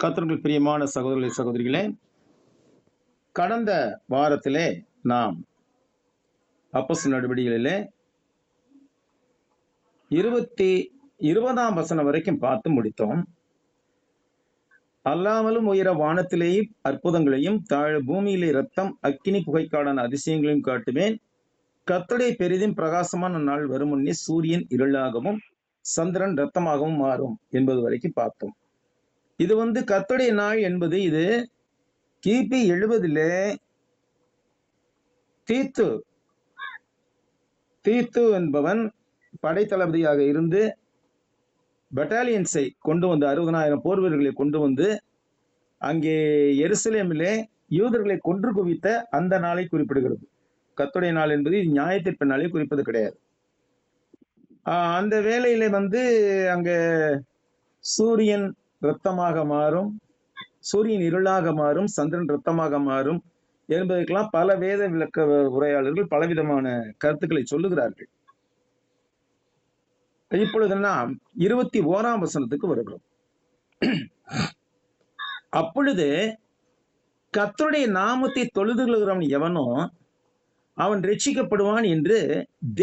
கர்த்தருக்குள் பிரியமான சகோதரர்களே, சகோதரிகளே, கடந்த வாரத்திலே நாம் அப்போஸ்தலர் நடவடிக்கைகளிலே 20ஆம் வசனம் வரைக்கும் பார்த்து முடித்தோம். அல்லாமலும் உயர வானத்திலேயும் அற்புதங்களையும், தாழ பூமியிலே இரத்தம், அக்கினி புகைக்காடான அதிசயங்களையும் காட்டுவேன். கர்த்தருடைய பெரிதும் பிரகாசமான நாள் வரும் முன்னே சூரியன் இருளாகவும் சந்திரன் இரத்தமாகவும் மாறும் என்பது வரைக்கும் பார்த்தோம். இது கர்த்தருடைய நாள் என்பது இது கிபி 70 தீத்து என்பவன் படைத்தளபதியாக இருந்து பட்டாலியன்ஸை கொண்டு வந்து 60,000 போர் வீரர்களை கொண்டு வந்து அங்கே எருசலேமிலே யூதர்களை கொன்று குவித்த அந்த நாளை குறிப்பிடுகிறது. கர்த்தருடைய நாள் என்பது நியாயத்தீர்ப்பு நாளை குறிப்பது கிடையாது. அந்த வேளையில அங்க சூரியன் இரத்தமாக மாறும், சூரியன் இருளாக மாறும், சந்திரன் இரத்தமாக மாறும் என்பதற்கெல்லாம் பல வேத விளக்க உரையாளர்கள் பலவிதமான கருத்துக்களை சொல்லுகிறார்கள். இப்பொழுது நாம் 21ஆம் வசனத்துக்கு வருகிறோம். அப்பொழுது கர்த்தருடைய நாமத்தை தொழுது கொள்கிறவன் எவனோ அவன் ரட்சிக்கப்படுவான் என்று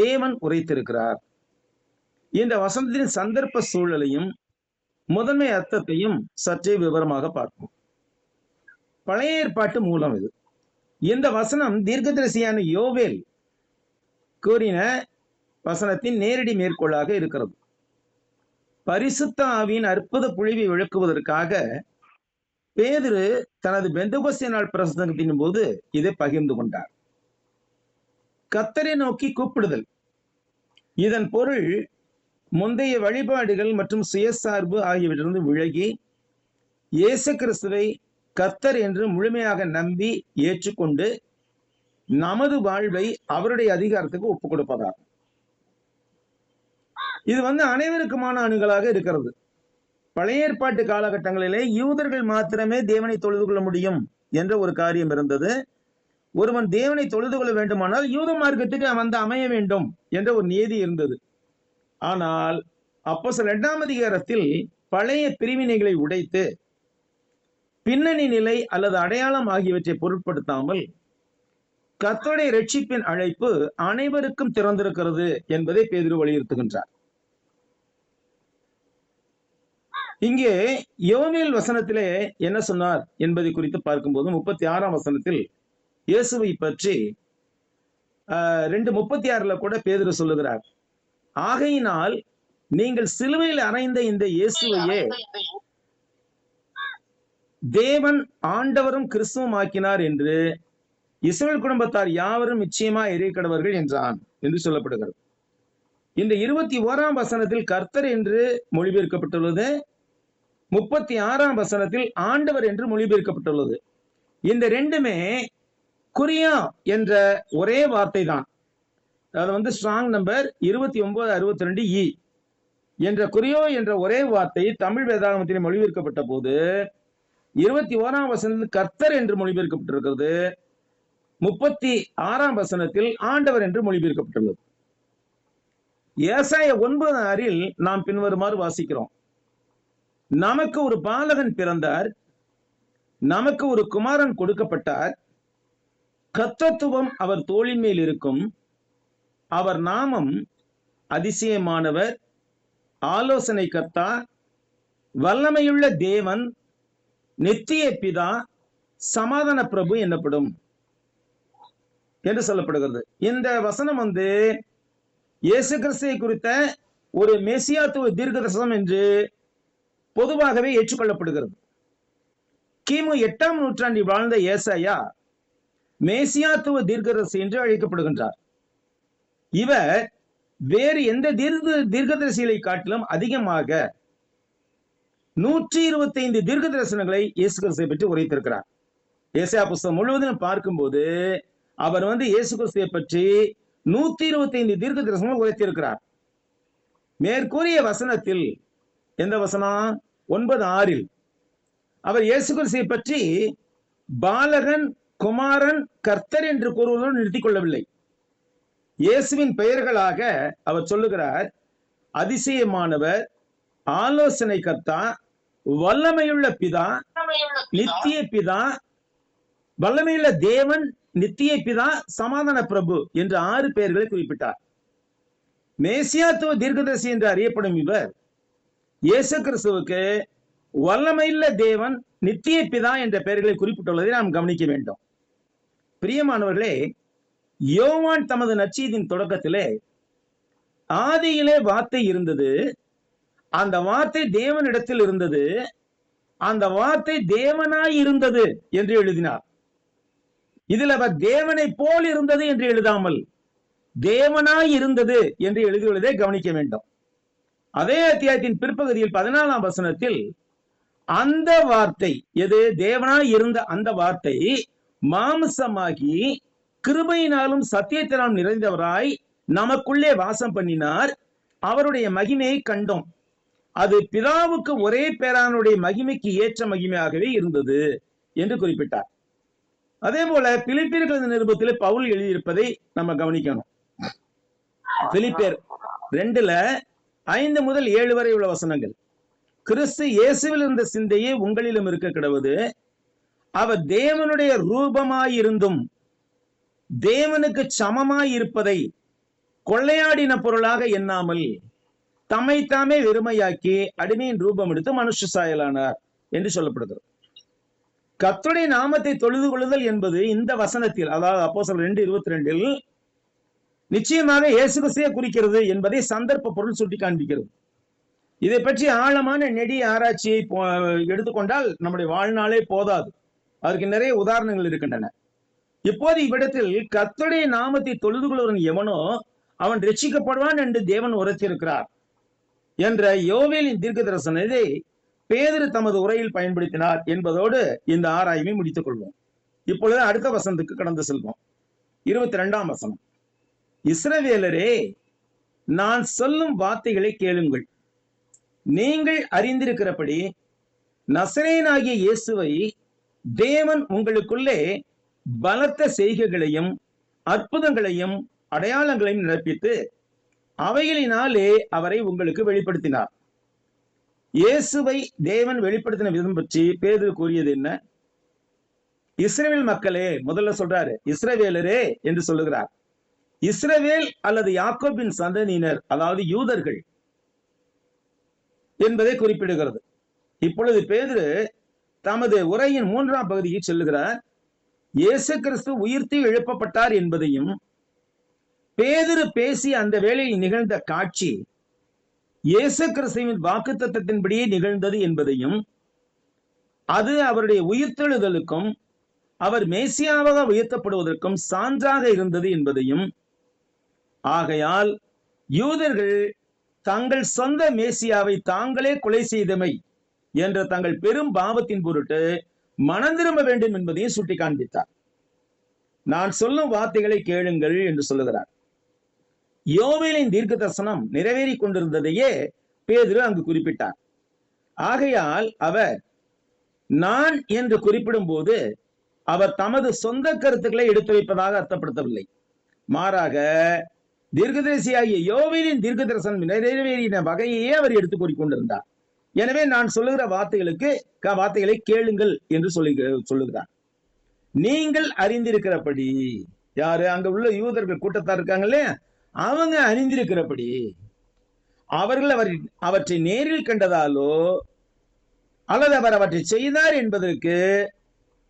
தேவன் உரைத்திருக்கிறார். இந்த வசனத்தின் சந்தர்ப்ப சூழலையும் முதன்மை அர்த்தத்தையும் சற்றே விவரமாக பார்ப்போம். பழைய ஏற்பாட்டு மூலம் இது. இந்த வசனம் தீர்க்கதரிசியான யோவேல் கூறின வசனத்தின் நேரடி மேற்கோளாக இருக்கிறது. பரிசுத்த ஆவியின் அற்புத பொழிவை விளக்குவதற்காக பேதுரு தனது பெந்தெகோஸ்தே நாள் பிரசங்கத்தின் போது இதை பகிர்ந்து கொண்டார். கர்த்தரை நோக்கி கூப்பிடுதல். இதன் பொருள் முந்தைய வழிபாடுகள் மற்றும் சுயசார்பு ஆகியவற்றிலிருந்து விலகி இயேசு கிறிஸ்துவை கர்த்தர் என்று முழுமையாக நம்பி ஏற்றுக்கொண்டு நமது வாழ்வை அவருடைய அதிகாரத்துக்கு ஒப்புக் கொடுப்பதாகும். இது அனைவருக்குமான அணுகலாக இருக்கிறது. பழைய ஏற்பாட்டு காலகட்டங்களிலே யூதர்கள் மாத்திரமே தேவனை தொழுது கொள்ள முடியும் என்ற ஒரு காரியம் இருந்தது. ஒருவன் தேவனை தொழுது கொள்ள வேண்டுமானால் யூத மார்க்கத்துக்கு அமைய வேண்டும் என்ற ஒரு நியதி இருந்தது. ஆனால் அப்போஸ்தலர் 2ஆம் அதிகாரத்தில் பழைய பிரிவினைகளை உடைத்து பின்னணி நிலை அல்லது அடையாளம் ஆகியவற்றை பொருட்படுத்தாமல் கர்த்தருடைய ரட்சிப்பின் அழைப்பு அனைவருக்கும் திறந்திருக்கிறது என்பதை பேதுரு வலியுறுத்துகின்றார். இங்கே யோவேல் வசனத்திலே என்ன சொன்னார் என்பதை குறித்து பார்க்கும்போது 36ஆம் வசனத்தில் இயேசுவை பற்றி 2:36 கூட பேதுரு சொல்லுகிறார். ஆகையினால் நீங்கள் சிலுவையில் அறைந்த இந்த இயேசுவையே தேவன் ஆண்டவரும் கிறிஸ்துவும் ஆக்கினார் என்று இஸ்ரவேல் குடும்பத்தார் யாவரும் நிச்சயமா எரியக்கடவர்கள் என்றான் என்று சொல்லப்படுகிறது. இந்த 21ஆம் வசனத்தில் கர்த்தர் என்று மொழிபெயர்க்கப்பட்டுள்ளது. 36ஆம் வசனத்தில் ஆண்டவர் என்று மொழிபெயர்க்கப்பட்டுள்ளது. இந்த ரெண்டுமே குறியா என்ற ஒரே வார்த்தை தான். அது ஸ்ட்ராங் நம்பர் 2962E என்ற குறியோ என்ற ஒரே வார்த்தை தமிழ் வேதாகமத்தில் மொழிபெயர்க்கப்பட்ட போது 21ஆம் வசனத்தில் கர்த்தர் என்று மொழிபெயர்க்கப்பட்டிருக்கிறது. 36ஆம் வசனத்தில் ஆண்டவர் என்று மொழிபெயர்க்கப்பட்டுள்ளது. ஏசாயா 9:6 நாம் பின்வருமாறு வாசிக்கிறோம். நமக்கு ஒரு பாலகன் பிறந்தார், நமக்கு ஒரு குமாரன் கொடுக்கப்பட்டார், கர்த்தத்துவம் அவர் தோளின் மேல் இருக்கும், அவர் நாமம் அதிசயமானவர், ஆலோசனை கர்த்தா, வல்லமையுள்ள தேவன், நித்திய பிதா, சமாதான பிரபு எனப்படும் என்று சொல்லப்படுகிறது. இந்த வசனம் இயேசு கிறிஸ்துவை குறித்த ஒரு மெசியாத்துவ தீர்க்கதரிசனம் என்று பொதுவாகவே ஏற்றுக்கொள்ளப்படுகிறது. கிமு 8ஆம் நூற்றாண்டில் வாழ்ந்த ஏசாயா மேசியாத்துவ தீர்க்கதரிசி என்று அழைக்கப்படுகின்றார். இவர் வேறு எந்த தீர்க்கதரிசிகளை காட்டிலும் அதிகமாக 125 தீர்க்க தரிசனங்களை இயேசு கிறிஸ்துவை பற்றி உரைத்திருக்கிறார். ஏசாயா புஸ்தகம் முழுவதும் பார்க்கும்போது அவர் இயேசு கிறிஸ்துவை பற்றி 125 தீர்க்க தரிசனங்கள் உரைத்திருக்கிறார். மேற்கூறிய வசனத்தில் எந்த வசனம் 9:6 அவர் இயேசு கிறிஸ்துவை பற்றி பாலகன், குமாரன், கர்த்தர் என்று கூறுவதோடு நிறுத்திக் கொள்ளவில்லை. இயேசுவின் பெயர்களாக அவர் சொல்லுகிறார் அதிசயமானவர், ஆலோசனை கர்த்தா, வல்லமையுள்ள பிதா, நித்திய பிதா, வல்லமையுள்ள தேவன், நித்திய பிதா, சமாதான பிரபு என்று 6 பெயர்களை குறிப்பிட்டார். மேசியாத்துவ தீர்க்கதரிசி என்று அறியப்படும் இவர் இயேசு கிறிஸ்துவுக்கு வல்லமையுள்ள தேவன், நித்திய பிதா என்ற பெயர்களை குறிப்பிட்டுள்ளதை நாம் கவனிக்க வேண்டும். பிரியமானவர்களே, யோவான் தமது நற்செய்தியின் தொடக்கத்திலே ஆதியிலே வார்த்தை இருந்தது, அந்த வார்த்தை தேவனிடத்தில் இருந்தது, அந்த வார்த்தை தேவனாய் இருந்தது என்று எழுதினார். இதில் அவர் தேவனை போல் இருந்தது என்று எழுதாமல் தேவனாய் இருந்தது என்று எழுதியுள்ளதை கவனிக்க வேண்டும். அதே அத்தியாயத்தின் பிற்பகுதியில் 14ஆம் வசனத்தில் அந்த வார்த்தை, எது தேவனாய் இருந்த அந்த வார்த்தை மாம்சமாகி கிருபையினாலும் சத்தியத்தினாலும் நிறைந்தவராய் நமக்குள்ளே வாசம் பண்ணினார், அவருடைய மகிமையை கண்டோம், அது பிதாவுக்கு ஒரே பேரானுடைய மகிமைக்கு ஏற்ற மகிமையாகவே இருந்தது என்று குறிப்பிட்டார். அதே போல பிலிப்பியர்கள் நிருபத்தில் பவுல் எழுதியிருப்பதை நம்ம கவனிக்கணும். பிலிப்பியர் 2:5 முதல் 7 வரை உள்ள வசனங்கள். கிறிஸ்து இயேசுவில் இருந்த சிந்தையே உங்களிலும் இருக்க கிடவது, அவர் தேவனுடைய ரூபமாயிருந்தும் தேவனுக்கு சமமாய் இருப்பதை கொள்ளையாடின பொருளாக எண்ணாமல் தம்மை தாமே வெறுமையாக்கி அடிமையின் ரூபம் எடுத்து மனுஷ சாயலானார் என்று சொல்லப்படுகிறது. கர்த்தருடைய நாமத்தை தொழுது கொள்ளுதல் என்பது இந்த வசனத்தில், அதாவது அப்போஸ்தலர் 2:22 நிச்சயமாக இயேசு கிறிஸ்துவை குறிக்கிறது என்பதை சந்தர்ப்ப பொருள் சுட்டி காண்பிக்கிறது. இதை பற்றி ஆழமான நெடிய ஆராய்ச்சியை எடுத்துக்கொண்டால் நம்முடைய வாழ்நாளே போதாது. அதற்கு நிறைய உதாரணங்கள் இருக்கின்றன. இப்போது இவ்விடத்தில் கர்த்தருடைய நாமத்தை தொழுது கொள்வன் எவனோ அவன் ரட்சிக்கப்படுவான் என்று தேவன் உரைத்திருக்கிறார் என்ற யோவேலின் தீர்க்க தரிசனத்தை பேதுரு தமது உரையில் பயன்படுத்தினார் என்பதோடு இந்த ஆராய்வை முடித்துக் கொள்வோம். இப்பொழுது அடுத்த வசனத்துக்கு கடந்து செல்வோம். 22ஆம் வசனம். இஸ்ரவேலரே, நான் சொல்லும் வார்த்தைகளை கேளுங்கள். நீங்கள் அறிந்திருக்கிறபடி நசரேயனாகிய இயேசுவை தேவன் உங்களுக்குள்ளே பலத்த செய்கைகளையும் அற்புதங்களையும் அடையாளங்களையும் நடப்பித்து அவைகளினாலே அவரை உங்களுக்கு வெளிப்படுத்தினார். இயேசுவை தேவன் வெளிப்படுத்தின விதம் பற்றி பேதுரு கூறியது என்ன? இஸ்ரவேல் மக்களே, முதல்ல சொல்றாரு இஸ்ரவேலரே என்று சொல்லுகிறார். இஸ்ரவேல் அல்லது யாக்கோபின் சந்ததியினர், அதாவது யூதர்கள் என்பதை குறிப்பிடுகிறது. இப்பொழுது பேதுரு தமது உரையின் 3ஆம் பகுதியை சொல்லுகிறார். இயேசு கிறிஸ்து உயிர்த்து எழுப்பப்பட்டார் என்பதையும், பேதுரு பேசி அந்த வேளையில் நிகழ்ந்த காட்சி இயேசு கிறிஸ்துவின் வாக்குத்தத்தத்தின்படியே நிகழ்ந்தது என்பதையும், அது அவருடைய உயிர்த்தெழுதலுக்கும் அவர் மேசியாவாக உயர்த்தப்படுவதற்கும் சான்றாக இருந்தது என்பதையும், ஆகையால் யூதர்கள் தங்கள் சொந்த மேசியாவை தாங்களே கொலை செய்தமை என்ற தங்கள் பெரும் பாவத்தின் பொருட்டு மனம் திரும்ப வேண்டும் என்பதையும் சுட்டி காண்பித்தார். நான் சொல்லும் வார்த்தைகளை கேளுங்கள் என்று சொல்லுகிறார். யோவேலின் தீர்க்க தரிசனம் நிறைவேறி கொண்டிருந்ததையே பேதுரு அங்கு குறிப்பிட்டார். ஆகையால் அவர் நான் என்று குறிப்பிடும் போது அவர் தமது சொந்த கருத்துக்களை எடுத்து வைப்பதாக அர்த்தப்படுத்தவில்லை. மாறாக தீர்க்கதரிசியாகிய யோவேலின் தீர்க்க தரிசனம் நிறைவேறின வகையே அவர் எடுத்து கூறிக்கொண்டிருந்தார். எனவே நான் சொல்லுகிற வார்த்தைகளை கேளுங்கள் என்று சொல்லுகிறார். நீங்கள் அறிந்திருக்கிறபடி, யாரு அங்க உள்ள யூதர்கள் கூட்டத்தார் இருக்காங்களே, அவங்க அறிந்திருக்கிறபடி, அவர்கள் அவற்றை நேரில் கண்டதாலோ அல்லது அவர் அவற்றை செய்தார் என்பதற்கு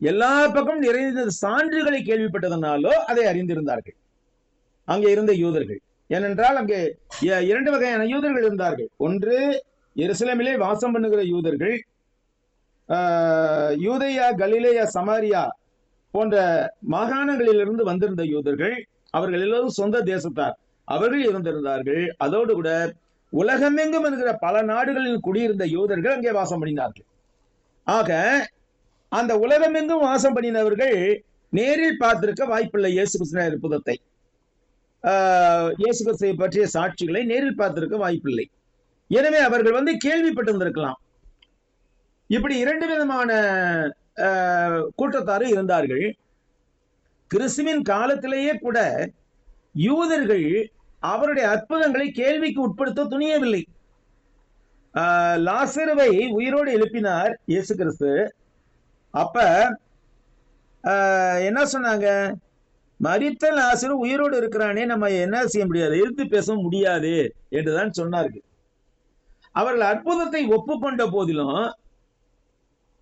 எல்லா பக்கம் நிறைந்த சான்றுகளை கேள்விப்பட்டதனாலோ அதை அறிந்திருந்தார்கள் அங்கே இருந்த யூதர்கள். ஏனென்றால் அங்கே 2 வகையான யூதர்கள் இருந்தார்கள். ஒன்று எருசலேமிலே வாசம் பண்ணுகிற யூதர்கள், யூதேயா, கலிலேயா, சமாரியா போன்ற மாகாணங்களிலிருந்து வந்திருந்த யூதர்கள். அவர்கள் எல்லோரும் சொந்த தேசத்தார், அவர்கள் இருந்திருந்தார்கள். அதோடு கூட உலகமெங்கும் இருக்கிற பல நாடுகளில் குடியிருந்த யூதர்கள் அங்கே வாசம் பண்ணினார்கள். ஆக அந்த உலகமெங்கும் வாசம் பண்ணினவர்கள் நேரில் பார்த்திருக்க வாய்ப்பில்லை இயேசு கிறிஸ்துவின் அற்புதத்தை, இயேசு கிறிஸ்துவை பற்றிய சாட்சிகளை நேரில் பார்த்திருக்க வாய்ப்பில்லை. எனவே அவர்கள் கேள்விப்பட்டிருந்திருக்கலாம். இப்படி 2 விதமான கூட்டத்தாரும் இருந்தார்கள். கிறிஸ்துவின் காலத்திலேயே கூட யூதர்கள் அவருடைய அற்புதங்களை கேள்விக்கு உட்படுத்த துணியவில்லை. லாசருவை உயிரோடு எழுப்பினார் இயேசு கிறிஸ்து. அப்ப என்ன சொன்னாங்க? மரித்த லாசரு உயிரோடு இருக்கிறானே, நம்ம என்ன செய்ய முடியாது, எதிர்த்து பேச முடியாது என்றுதான் சொன்னார்கள். அவர்கள் அற்புதத்தை ஒப்புக்கொண்ட போதிலும்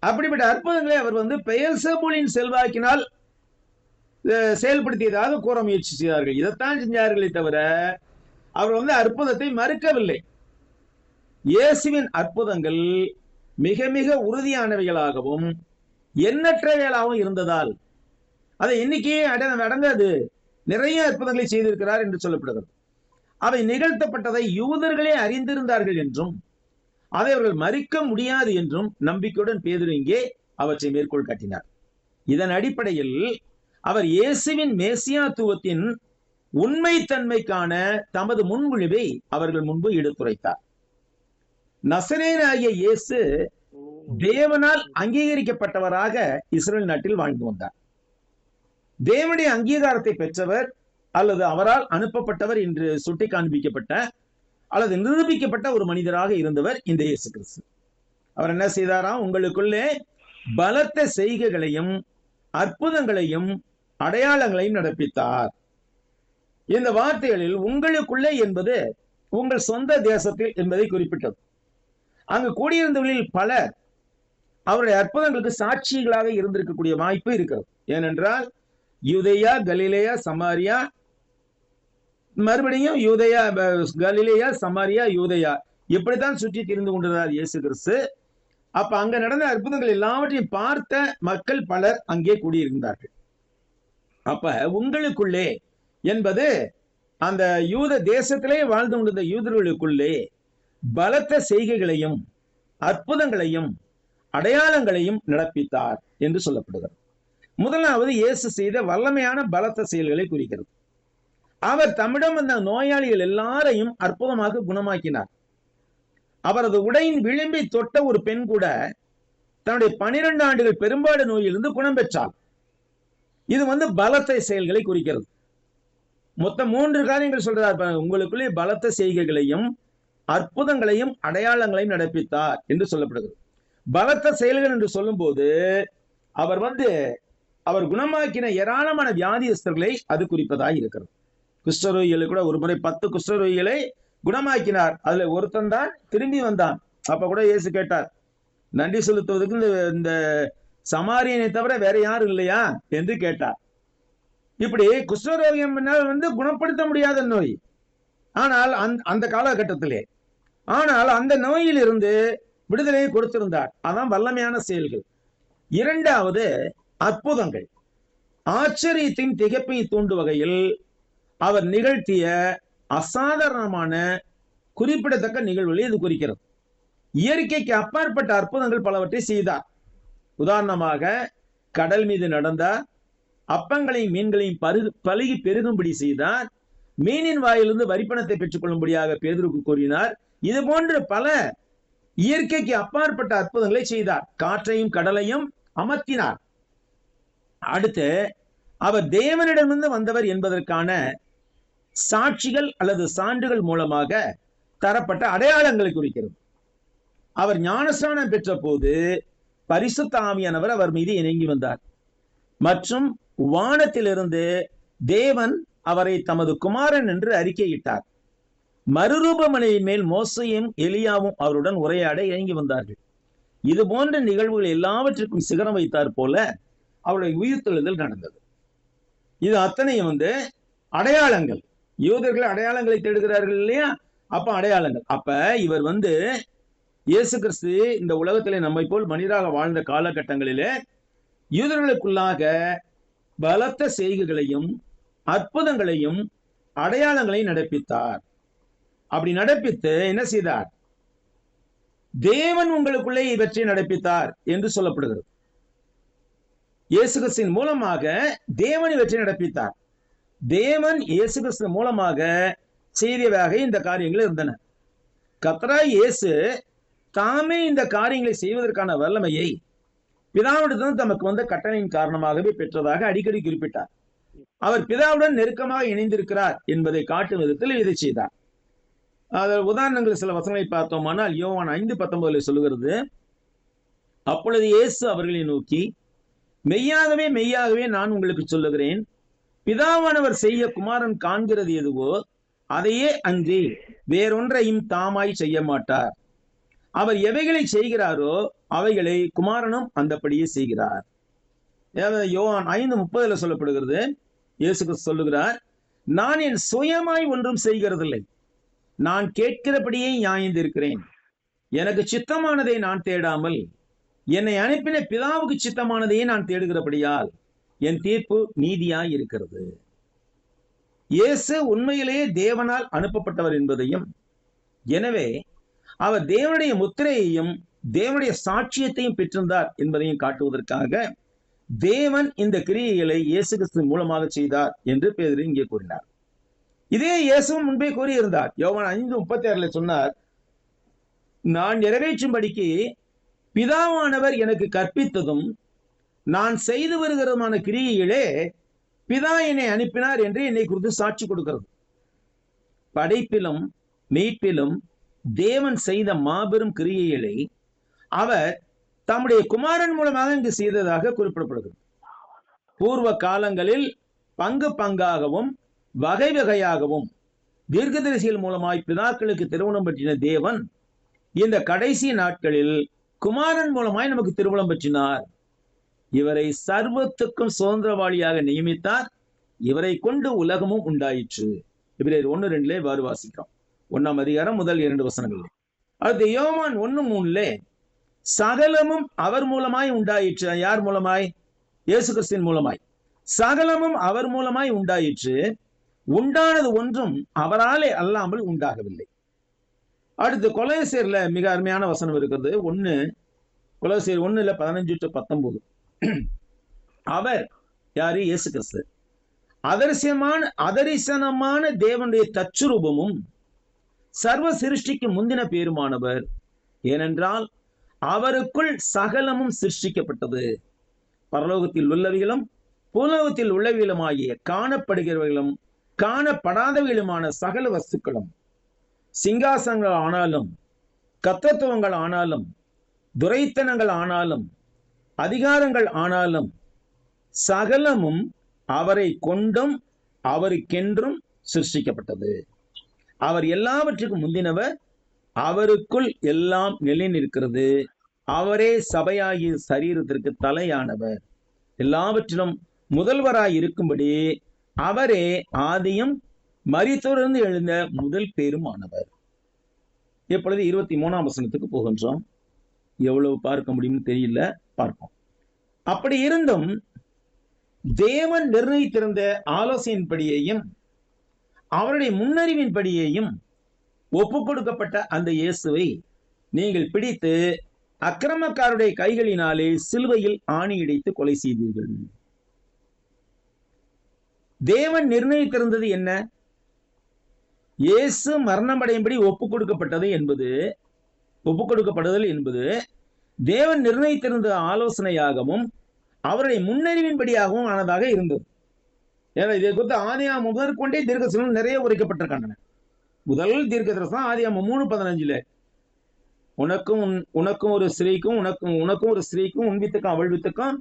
அப்படிப்பட்ட அற்புதங்களை அவர் பெயல்செபூலின் செல்வாக்கினால் செயல்படுத்தியதாக கூற முயற்சி செய்தார்கள். இதைத்தான் செஞ்சார்களே தவிர அவர் அற்புதத்தை மறுக்கவில்லை. இயேசுவின் அற்புதங்கள் மிக மிக உறுதியானவைகளாகவும் எண்ணற்றவைகளாகவும் இருந்ததால் அதை எண்ணிக்கையே அடங்காது நிறைய அற்புதங்களை செய்திருக்கிறார் என்று சொல்லப்படுகிறது. அவை நிகழ்த்தப்பட்டதை யூதர்களே அறிந்திருந்தார்கள் என்றும் அதை அவர்கள் மறிக்க முடியாது என்றும் நம்பிக்கையுடன் பேதுரு இங்கே அவற்றை மேற்கோள் காட்டினார். இதன் அடிப்படையில் அவர் இயேசுவின் மேசியாத்துவத்தின் உண்மைத்தன்மைக்கான தமது முன்மொழிவை அவர்கள் முன்பு எடுத்துரைத்தார். நசரேயனாகிய இயேசு தேவனால் அங்கீகரிக்கப்பட்டவராக இஸ்ரேல் நாட்டில் வாழ்ந்து வந்தார். தேவனுடைய அங்கீகாரத்தை பெற்றவர் அல்லது அவரால் அனுப்பப்பட்டவர் என்று சுட்டி காண்பிக்கப்பட்ட அல்லது நிரூபிக்கப்பட்ட ஒரு மனிதராக இருந்தவர் இந்த இயேசு கிறிஸ்து. அவர் என்ன செய்தாராம்? உங்களுக்குள்ளே பலத்த செய்கைகளையும் அற்புதங்களையும் அடையாளங்களையும் நடப்பித்தார். இந்த வார்த்தைகளில் உங்களுக்குள்ளே என்பது உங்கள் சொந்த தேசத்தில் என்பதை குறிப்பிட்டது. அங்கு கூடியிருந்தவர்களில் பலர் அவருடைய அற்புதங்களுக்கு சாட்சிகளாக இருந்திருக்கக்கூடிய வாய்ப்பு இருக்கிறது. ஏனென்றால் யூதேயா, கலிலேயா, சமாரியா, மறுபடியும் யூதேயா, கலிலேயா, சமாரியா, யூதேயா, இப்படித்தான் சுற்றி திரிந்து கொண்டிருந்தார் இயேசு கிறிஸ்து. அப்ப அங்க நடந்த அற்புதங்கள் எல்லாவற்றையும் பார்த்த மக்கள் பலர் அங்கே கூடியிருந்தார்கள். அப்ப உங்களுக்குள்ளே என்பது அந்த யூத தேசத்திலே வாழ்ந்து கொண்டிருந்த யூதர்களுக்குள்ளே பலத்த செய்கைகளையும் அற்புதங்களையும் அடையாளங்களையும் நடப்பித்தார் என்று சொல்லப்படுகிறது. முதலாவது இயேசு செய்த வல்லமையான பலத்த செயல்களை குறிக்கிறது. அவர் தம்மிடம் வந்த நோயாளிகள் எல்லாரையும் அற்புதமாக குணமாக்கினார். அவரது உடையின் விளிம்பை தொட்ட ஒரு பெண் கூட தன்னுடைய 12 ஆண்டுகள் பெரும்பாடு நோயிலிருந்து குணம் பெற்றார். இது பலத்த செயல்களை குறிக்கிறது. மொத்தம் 3 காரியங்கள் சொல்றார். உங்களுக்குள்ளே பலத்த செய்கைகளையும் அற்புதங்களையும் அடையாளங்களையும் நடப்பித்தார் என்று சொல்லப்படுகிறது. பலத்த செயல்கள் என்று சொல்லும் போது அவர் குணமாக்கின ஏராளமான வியாதியஸ்தர்களை அது குறிப்பதாக இருக்கிறது. குஷ்டரோகிகளை கூட ஒரு முறை 10 குஷ்டரோகிகளை குணமாக்கினார். அதுல ஒருத்தன் தான் திரும்பி வந்தான். அப்ப கூட இயேசு கேட்டார், நன்றி செலுத்துவதற்கு இந்த சமாரியனை தவிர வேற யாரும் இல்லையா என்று கேட்டார். இப்படி குஷ்டரோகியம் குணப்படுத்த முடியாத நோய். ஆனால் அந்த காலகட்டத்திலே அந்த நோயில் இருந்து விடுதலையை கொடுத்திருந்தார். அதான் வல்லமையான செயல்கள். இரண்டாவது அற்புதங்கள். ஆச்சரியத்தின் திகைப்பை தூண்டும் வகையில் அவர் நிகழ்த்திய அசாதாரணமான குறிப்பிடத்தக்க நிகழ்வுகளை இது குறிக்கிறது. இயற்கைக்கு அப்பாற்பட்ட அற்புதங்கள் பலவற்றை செய்தார். உதாரணமாக கடல் மீது நடந்தார், அப்பங்களையும் மீன்களையும் பருகி பெருகும்படி செய்தார், மீனின் வாயிலிருந்து வரிப்பணத்தை பெற்றுக் கொள்ளும்படியாக பேதுருக்கு கூறினார். இது போன்ற பல இயற்கைக்கு அப்பாற்பட்ட அற்புதங்களை செய்தார். காற்றையும் கடலையும் அமர்த்தினார். அடுத்து அவர் தேவனிடமிருந்து வந்தவர் என்பதற்கான சாட்சிகள் அல்லது சான்றுகள் மூலமாக தரப்பட்ட அடையாளங்களை குறிக்கிறது. அவர் ஞானஸ்நானம் பெற்ற போது பரிசுத்த ஆவியானவர் அவர் மீது இறங்கி வந்தார் மற்றும் வானத்திலிருந்து தேவன் அவரை தமது குமாரன் என்று அறிக்கையிட்டார். மறுரூபமலையின் மேல் மோசேயும் எலியாவும் அவருடன் உரையாட இறங்கி வந்தார்கள். இது போன்ற நிகழ்வுகள் எல்லாவற்றிற்கும் சிகரம் வைத்தார் போல அவருடைய உயிர்த்தெழுதல் நடந்தது. இது அத்தனையும் அடையாளங்கள். யூதர்கள் அடையாளங்களை தேடுகிறார்கள் இல்லையா? அப்ப அடையாளங்கள். அப்ப இவர் இயேசு கிறிஸ்து இந்த உலகத்திலே நம்மை போல் மனிதராக வாழ்ந்த காலகட்டங்களிலே யூதர்களுக்குள்ளாக பலத்த செய்கைகளையும் அற்புதங்களையும் அடையாளங்களையும் நடப்பித்தார். அப்படி நடப்பித்து என்ன செய்தார்? தேவன் உங்களுக்குள்ளே இவற்றை நடப்பித்தார் என்று சொல்லப்படுகிறது. இயேசு கிறிஸ்துவின் மூலமாக தேவன் இவற்றை நடப்பித்தார். தேவன் இயேசு கிறிஸ்து மூலமாக செய்தவையாக இந்த காரியங்கள் இருந்தன. கர்த்தராகிய இயேசு தாமே இந்த காரியங்களை செய்வதற்கான வல்லமையை பிதாவிடத்திலிருந்து தமக்கு வந்த கட்டளையின் காரணமாகவே பெற்றதாக அடிக்கடி குறிப்பிட்டார். அவர் பிதாவுடன் நெருக்கமாக இணைந்திருக்கிறார் என்பதை காட்டும் விதத்தில் இதை செய்தார். அதில் உதாரணங்கள் சில வசனங்களை பார்த்தோமானால் யோவான் 5:19 சொல்லுகிறது, அப்பொழுது இயேசு அவர்களை நோக்கி, மெய்யாகவே மெய்யாகவே நான் உங்களுக்கு சொல்லுகிறேன், பிதாவானவர் செய்ய குமாரன் காண்கிறது எதுவோ அதையே அன்றி வேறொன்றையும் தாமாய் செய்ய மாட்டார். அவர் எவைகளை செய்கிறாரோ அவைகளை குமாரனும் அந்தபடியே செய்கிறார். யோவான் 5:30 சொல்லப்படுகிறது, இயேசு கிறிஸ்து சொல்லுகிறார், நான் என் சுயமாய் ஒன்றும் செய்கிறதில்லை, நான் கேட்கிறபடியே நியாயந்திருக்கிறேன். எனக்கு சித்தமானதை நான் தேடாமல் என்னை அனுப்பின பிதாவுக்கு சித்தமானதையே நான் தேடுகிறபடியால் என் தீர்ப்பு நீதியாய் இருக்கிறது. இயேசு உண்மையிலேயே தேவனால் அனுப்பப்பட்டவர் என்பதையும், எனவே அவர் தேவனுடைய முத்திரையையும் தேவனுடைய சாட்சியத்தையும் பெற்றிருந்தார் என்பதையும் காட்டுவதற்காக தேவன் இந்த கிரியைகளை இயேசு கிறிஸ்து மூலமாக செய்தார் என்று பேதுரு இங்கே கூறினார். இதே இயேசுவும் முன்பே கூறியிருந்தார். யோவான் 5:36 சொன்னார், நான் நிறைவேற்றும்படிக்கு பிதாவானவர் எனக்கு கற்பித்ததும் நான் செய்து வருகிறதுமான கிரியைகளே பிதா என்னை அனுப்பினார் என்று என்னை குறித்து சாட்சி கொடுக்கிறது. படைப்பிலும் மீட்பிலும் தேவன் செய்த மாபெரும் கிரியைகளை அவர் தம்முடைய குமாரன் மூலமாக இங்கு செய்ததாக குறிப்பிடப்படுகிறது. பூர்வ காலங்களில் பங்கு பங்காகவும் வகை வகையாகவும் தீர்க்கதரிசிகள் மூலமாய் பிதாக்களுக்கு திருமணம் பற்றின தேவன் இந்த கடைசி நாட்களில் குமாரன் மூலமாய் நமக்கு திருமணம் பற்றினார். இவரை சர்வத்துக்கும் சுதந்திரவாளியாக நியமித்தார். இவரை கொண்டு உலகமும் உண்டாயிற்று. எபிரேயர் 1:2 வாறு வாசிக்கிறோம். 1ஆம் அதிகாரம் முதல் 2 வசனங்கள். அடுத்து யோவான் 1:3 சகலமும் அவர் மூலமாய் உண்டாயிற்று. யார் மூலமாய்? இயேசு கிறிஸ்துவின் மூலமாய். சகலமும் அவர் மூலமாய் உண்டாயிற்று, உண்டானது ஒன்றும் அவராலே அல்லாமல் உண்டாகவில்லை. அடுத்து கொலோசியர்ல மிக அருமையான வசனம் இருக்கிறது. கொலோசியர் 1:15-19. அவர் யாரு? இயேசு கிறிஸ்து அதரிசனமான தேவனுடைய தச்சுரூபமும் சர்வ சிருஷ்டிக்கு முந்தின பேருமானவர். ஏனென்றால் அவருக்குள் சகலமும் சிருஷ்டிக்கப்பட்டது, பரலோகத்தில் உள்ளவைகளும் பூலோகத்தில் உள்ளவைகளுமாகிய காணப்படுகிறவைகளும் காணப்படாதவைகளுமான சகல வஸ்துக்களும், சிங்காசனங்கள் ஆனாலும் கர்த்தத்துவங்கள் ஆனாலும் துரைத்தனங்கள் ஆனாலும் அதிகாரங்கள் ஆனாலும் சகலமும் அவரை கொண்டும் அவருக்கென்றும் சிருஷ்டிக்கப்பட்டது. அவர் எல்லாவற்றுக்கும் முந்தினவர், அவருக்குள் எல்லாம் நிலை நிற்கிறது. அவரே சபையாகிய சரீரத்திற்கு தலையானவர். எல்லாவற்றிலும் முதல்வராய் இருக்கும்படி அவரே ஆதியும் மரித்தோரிலிருந்து எழுந்த முதல் பேருமானவர். இப்பொழுது 23ஆம் வசனத்துக்கு போகின்றோம். எவ்வளவு பார்க்க முடியும்னு தெரியல, பார்ப்போம். அப்படி இருந்தும் தேவன் நிர்ணயித்திருந்த ஆலோசனையின்படியையும் அவருடைய முன்னறிவின்படியையும் ஒப்புக் கொடுக்கப்பட்ட அந்த இயேசுவை நீங்கள் பிடித்து அக்கிரமக்காருடைய கைகளினாலே சிலுவையில் ஆணியடித்து கொலை செய்தீர்கள். தேவன் நிர்ணயித்திருந்தது என்ன? இயேசு மரணமடையும்படி ஒப்புக் கொடுக்கப்பட்டது ஒப்புக்கொடுக்கப்படுதல் என்பது தேவன் நிர்ணயித்திருந்த ஆலோசனையாகவும் அவருடைய முன்னறிவின்படியாகவும் ஆனதாக இருந்தது. ஏன்னா இதை குறித்து ஆதியாகமம் முதற்கொண்டே தீர்க்கதரிசனம் நிறைய உரைக்கப்பட்டிருக்கின்றன. முதல் தீர்க்கதரிசனம் ஆதியாகமம் 3:15 உனக்கும் ஒரு ஸ்திரீக்கும் உனக்கும் ஒரு ஸ்திரீக்கும் உன் வித்துக்கும் அவள் வித்துக்கும்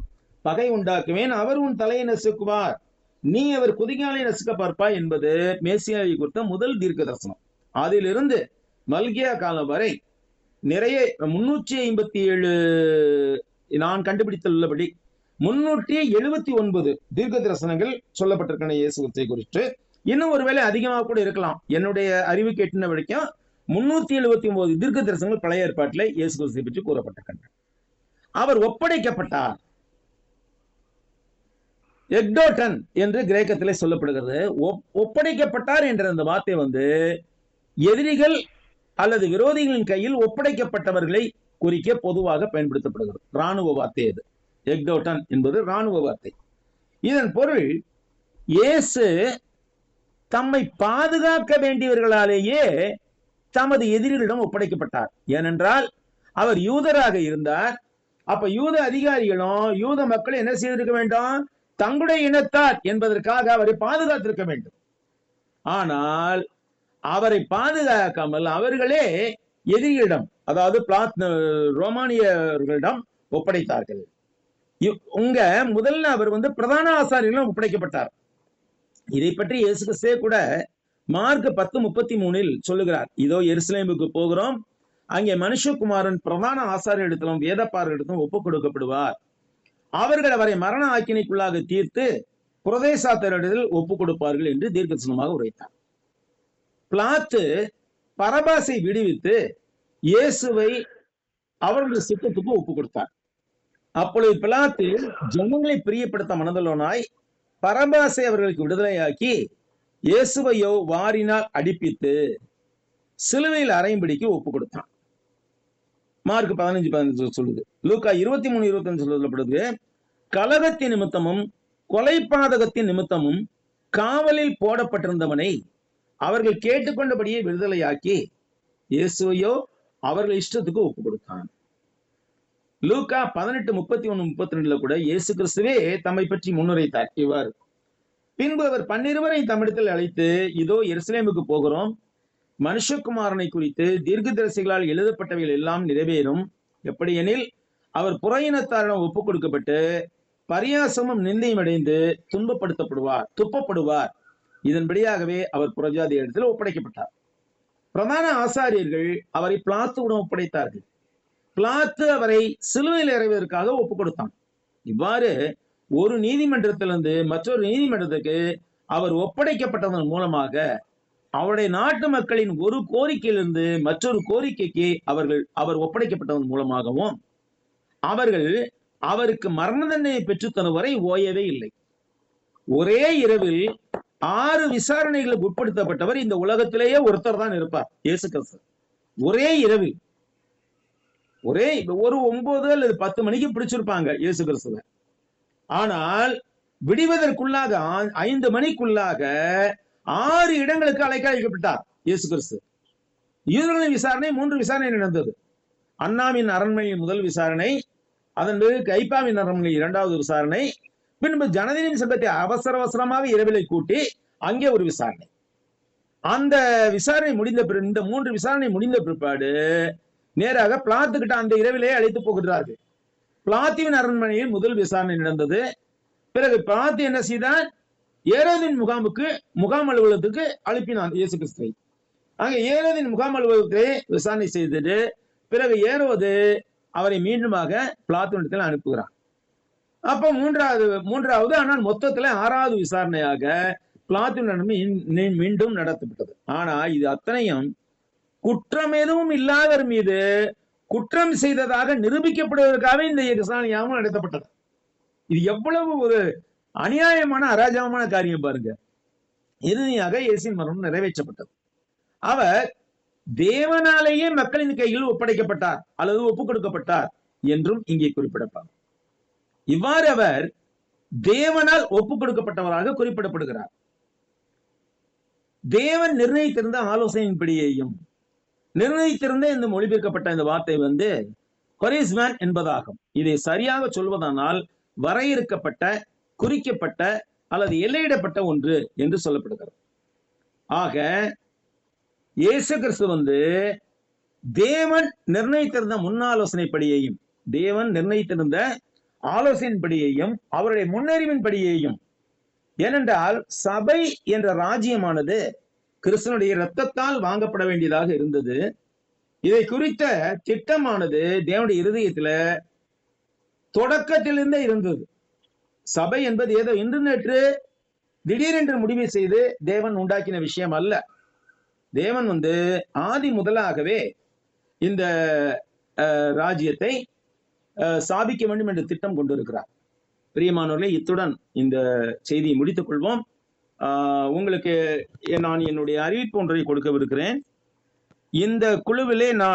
பகை உண்டாக்குவேன், அவர் உன் தலையை நசுக்குவார், நீ அவர் குதிகாலை நசுக்க பார்ப்பாய் என்பது மேசியாவை குறித்த முதல் தீர்க்க தரிசனம். அதிலிருந்து மல்கியா காலம் வரை நிறைய 357 நான் கண்டுபிடித்துள்ளபடி 379 தீர்க்க தரிசனங்கள் சொல்லப்பட்டிருக்கிற இயேசு கிறிஸ்துவை குறித்து. இன்னும் ஒருவேளை அதிகமாக கூட இருக்கலாம். என்னுடைய அறிவு கேட்டின வரைக்கும் 379 தீர்க்க தரிசனங்கள் பழைய ஏற்பாட்டில் இயேசு கிறிஸ்துவை பற்றி கூறப்பட்டிருக்கின்றன. அவர் ஒப்படைக்கப்பட்டார். எக்டோடன் என்று கிரேக்கத்திலே சொல்லப்படுகிறது. ஒப்படைக்கப்பட்டார் என்ற அந்த வார்த்தை எதிரிகள் அல்லது விரோதிகளின் கையில் ஒப்படைக்கப்பட்டவர்களை குறிக்க பொதுவாக பயன்படுத்தப்படுகிறது. இராணுவ வார்த்தை அது. எக்டோடன் என்பது இராணுவ வார்த்தை. இதன் பொருள் இயேசு தம்மை பாதுகாக்க வேண்டியவர்களாலேயே தமது எதிரிகளிடம் ஒப்படைக்கப்பட்டார். ஏனென்றால் அவர் யூதராக இருந்தார். அப்ப யூத அதிகாரிகளும் யூத மக்கள் என்ன செய்திருக்க வேண்டும்? தங்களுடைய இனத்தார் என்பதற்காக அவரை பாதுகாத்திருக்க வேண்டும். ஆனால் அவரை பாதுகாக்காமல் அவர்களே எதிரியிடம், அதாவது ரோமானியர்களிடம் ஒப்படைத்தார்கள். உங்க முதல்ல அவர் பிரதான ஆசாரியர்களும் ஒப்படைக்கப்பட்டார். இதை பற்றி இயேசு கிறிஸ்துவே கூட மார்க் 10:33 சொல்லுகிறார், இதோ எருசலேமுக்கு போகிறோம், அங்கே மனுஷகுமாரன் பிரதான ஆசாரியரிடத்திலும் வேதப்பாரரிடத்திலும் ஒப்புக் கொடுக்கப்படுவார், அவர்கள் அவரை மரண ஆக்கினைக்குள்ளாக தீர்த்து பிரதேசாத்தரிடத்தில் ஒப்புக் கொடுப்பார்கள் என்று தீர்க்கதரிசனமாக உரைத்தார். பிலாத்து பரபாசை விடுவித்து இயேசுவை அவர்களுடைய சித்தத்துக்கு ஒப்புக் கொடுத்தார். அப்பொழுது பிலாத்து ஜனங்களை பிரியப்படுத்த மனதுள்ளவனாய் பரபாசை அவர்களுக்கு விடுதலையாக்கி இயேசுவையோ வாரினால் அடிப்பித்து சிலுவையில் அறையும்படிக்கு ஒப்பு கொடுத்தான். மார்க் 15:15 சொல்லுது. லூக்கா 23:25 சொல்லப்படுது, கலகத்தின் நிமித்தமும் கொலைபாதகத்தின் நிமித்தமும் காவலில் போடப்பட்டிருந்தவனை அவர்கள் கேட்டுக்கொண்டபடியே விடுதலையாக்கி இயேசுவையோ அவர்கள் இஷ்டத்துக்கு ஒப்பு கொடுத்தான். லூக்கா 18:31-32 கூட இயேசு கிறிஸ்துவே தம்மை பற்றி முன்னுரைத்தார் இவ்வாறு, பின்பு அவர் 12 தம்மிடத்தில் அழைத்து, இதோ எருசலேமுக்கு போகிறோம், மனுஷகுமாரனை குறித்து தீர்க்கதரிசிகளால் எழுதப்பட்டவைகள் எல்லாம் நிறைவேறும், எப்படியெனில் அவர் புறையினத்தாரிடம் ஒப்புக் கொடுக்கப்பட்டு பரியாசமும் நிந்தையும் அடைந்து துப்பப்படுவார், இதன்படியாகவே அவர் புறஜாதி இடத்தில் ஒப்படைக்கப்பட்டார். பிரதான ஆசாரியர்கள் அவரை பிலாத்துவிடம் ஒப்படைத்தார்கள். பிலாத்து அவரை சிலுவையில் அறைவதற்காக ஒப்புக் கொடுத்தான். இவ்வாறு ஒரு நீதிமன்றத்திலிருந்து மற்றொரு நீதிமன்றத்துக்கு அவர் ஒப்படைக்கப்பட்டதன் மூலமாக அவருடைய நாட்டு மக்களின் ஒரு கோரிக்கையிலிருந்து மற்றொரு கோரிக்கைக்கு அவர் ஒப்படைக்கப்பட்டதன் மூலமாகவும் அவர்கள் அவருக்கு மரண தண்டனை பெற்றுத்தரும் வரை ஓயவே இல்லை. ஒரே இரவில் 6 விசாரணைகளுக்கு உட்படுத்தப்பட்டவர் இந்த உலகத்திலேயே ஒருத்தர் தான் இருப்பார், இயேசு கிறிஸ்து. ஒரே இரவில் ஒரு 9 அல்லது 10 மணிக்கு பிடிச்சிருப்பாங்க இயேசு கிறிஸ்துவ. ஆனால் விடுவதற்குள்ளாக 5 மணிக்குள்ளாக 6 இடங்களுக்கு அழைக்கப்பட்டார் இயேசு கிறிஸ்து. யூதர்களின் விசாரணை 3 விசாரணை நடந்தது. அன்னாவின் அரண்மனையின் முதல் விசாரணை, அதன் பிறகு கைப்பாவின் அரண்மனை 2வது விசாரணை, பின்பு ஜனதியின் சங்கத்தை அவசரமாக இரவிலை கூட்டி அங்கே ஒரு விசாரணை. அந்த விசாரணை முடிந்த பிறகு, இந்த 3 விசாரணை முடிந்த பிற்பாடு நேராக பிலாத்து கிட்ட அந்த இரவிலே அழைத்து போகிறார்கள். பிலாத்துவின் அரண்மனையில் முதல் விசாரணை நடந்தது. பிறகு பிலாத்து என்ன செய்தான், ஏரோதின் முகாம் அலுவலகத்துக்கு அனுப்பினான் இயேசு கிறிஸ்துவை. அங்கே ஏரோதின் முகாம் அலுவலகத்தை விசாரணை செய்துட்டு பிறகு ஏரோது அவரை மீண்டுமாக பிலாத்துவிடத்தில் அனுப்புகிறான். அப்ப மூன்றாவது ஆனால் மொத்தத்துல 6வது விசாரணையாக பிலாத்துவின் மீண்டும் நடத்தப்பட்டது. ஆனா இது அத்தனையும் குற்றம் எதுவும் இல்லாதவர் மீது குற்றம் செய்ததாக நிரூபிக்கப்படுவதற்காக இந்த விசாரணையாகவும் நடத்தப்பட்டது. இது எவ்வளவு ஒரு அநியாயமான அராஜகமான காரியம் பாருங்க. இறுதியாக இயேசுவின் மரணம் நிறைவேற்றப்பட்டது. அவர் தேவனாலேயே மக்களின் கையில் ஒப்படைக்கப்பட்டார் அல்லது ஒப்புக் கொடுக்கப்பட்டார் என்றும் இங்கே குறிப்பிடப்படும். இவ்வாறு அவர் தேவனால் ஒப்புக் கொடுக்கப்பட்டவராக குறிப்பிடப்படுகிறார். தேவன் நிர்ணயித்திருந்த ஆலோசனையின்படியேயும் நிர்ணயித்திருந்த இந்த மொழிபெயர்க்கப்பட்ட இந்த வார்த்தை கொரிஸ்மேன் என்பதாகும். இதை சரியாக சொல்வதானால் வரையறுக்கப்பட்ட, குறிக்கப்பட்ட அல்லது எல்லையிடப்பட்ட ஒன்று என்று சொல்லப்படுகிறது. ஆக இயேசு கிறிஸ்து தேவன் நிர்ணயித்திருந்த முன்னாலோசனைப்படியையும் தேவன் நிர்ணயித்திருந்த ஆலோசனைப்படியையும் அவருடைய முன்னறிவின்படியையும், ஏனென்றால் சபை என்ற ராஜ்யமானது கிறிஸ்துவனுடைய இரத்தத்தால் வாங்கப்பட வேண்டியதாக இருந்தது. இதை குறித்த திட்டமானது தேவனுடைய இருதயத்துல தொடக்கத்திலிருந்தே இருந்தது. சபை என்பது ஏதோ இன்று நேற்று திடீரென்று முடிவு செய்து தேவன் உண்டாக்கின விஷயம் அல்ல. தேவன் ஆதி முதலாகவே இந்த ராஜ்யத்தை ஸ்தாபிக்க வேண்டும் என்ற திட்டம் கொண்டிருக்கிறார். பிரியமானவர்களே, இத்துடன் இந்த செய்தியை முடித்துக் கொள்வோம். உங்களுக்கு நான் என்னுடைய அறிவிப்பு ஒன்றை கொடுக்கவிருக்கிறேன். இந்த குழுவிலே நான்